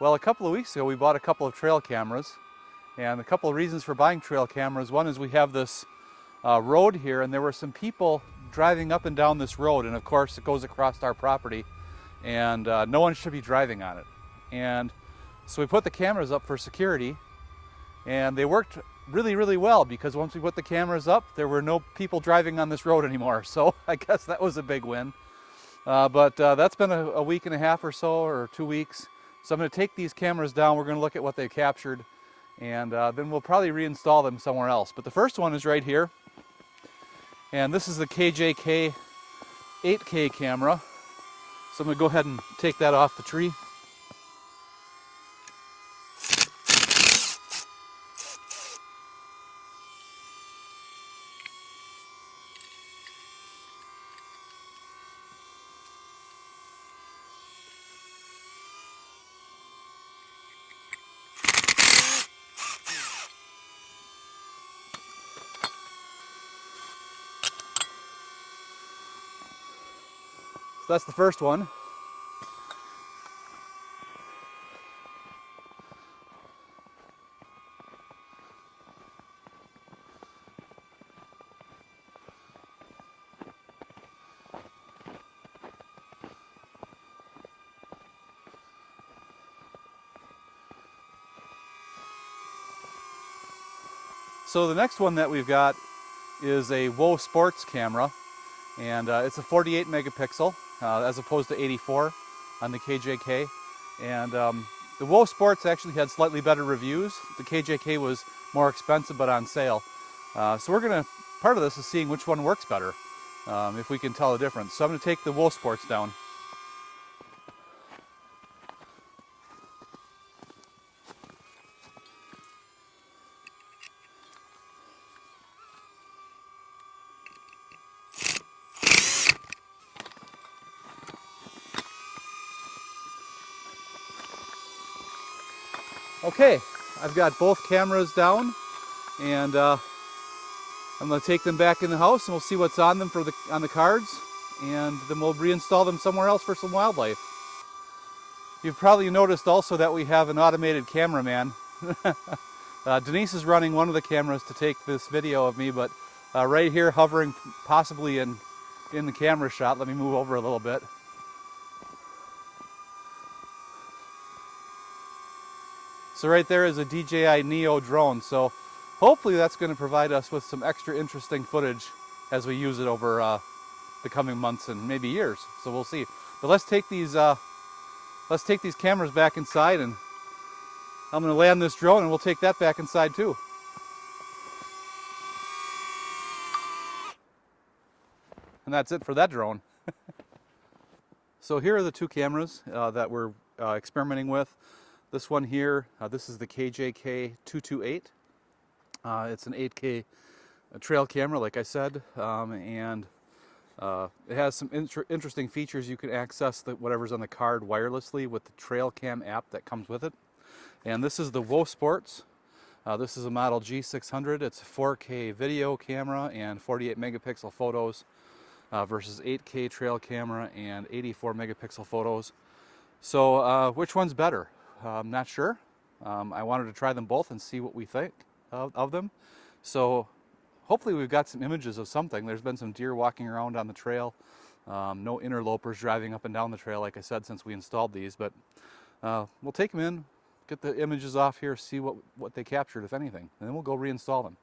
Well, a couple of weeks ago we bought a couple of trail cameras, and a couple of reasons for buying trail cameras. One is we have this road here, and there were some people driving up and down this road, and of course it goes across our property, and no one should be driving on it. And so we put the cameras up for security, and they worked really well, because once we put the cameras up, there were no people driving on this road anymore. So I guess that was a big win. But that's been a week and a half or so, or 2 weeks. So I'm going to take these cameras down, we're going to look at what they captured, and then we'll probably reinstall them somewhere else. But the first one is right here, and this is the KJK 8K camera. So I'm going to go ahead and take that off the tree. So that's the first one. So the next one that we've got is a WoSports camera, and it's a 48 megapixel as opposed to 84 on the KJK. And the WoSports actually had slightly better reviews. The KJK was more expensive but on sale. So we're gonna, part of this is seeing which one works better, if we can tell the difference. So I'm gonna take the WoSports down. Okay, I've got both cameras down, and I'm going to take them back in the house, and we'll see what's on them on the cards, and then we'll reinstall them somewhere else for some wildlife. You've probably noticed also that we have an automated cameraman. Denise is running one of the cameras to take this video of me, but right here, hovering possibly in the camera shot. Let me move over a little bit. So right there is a DJI Neo drone, so hopefully that's going to provide us with some extra interesting footage as we use it over the coming months and maybe years. So we'll see. But let's take these cameras back inside, and I'm going to land this drone, and we'll take that back inside too. And that's it for that drone. So here are the two cameras that we're experimenting with. This one here, this is the KJK 228. It's an 8K trail camera, like I said, and it has some interesting features. You can access whatever's on the card wirelessly with the Trail Cam app that comes with it. And this is the WoSports. This is a model G600. It's a 4K video camera and 48 megapixel photos versus 8K trail camera and 84 megapixel photos. So which one's better? I'm not sure. I wanted to try them both and see what we think of them. So hopefully we've got some images of something. There's been some deer walking around on the trail. No interlopers driving up and down the trail, like I said, since we installed these. But we'll take them in, get the images off here, see what they captured, if anything. And then we'll go reinstall them.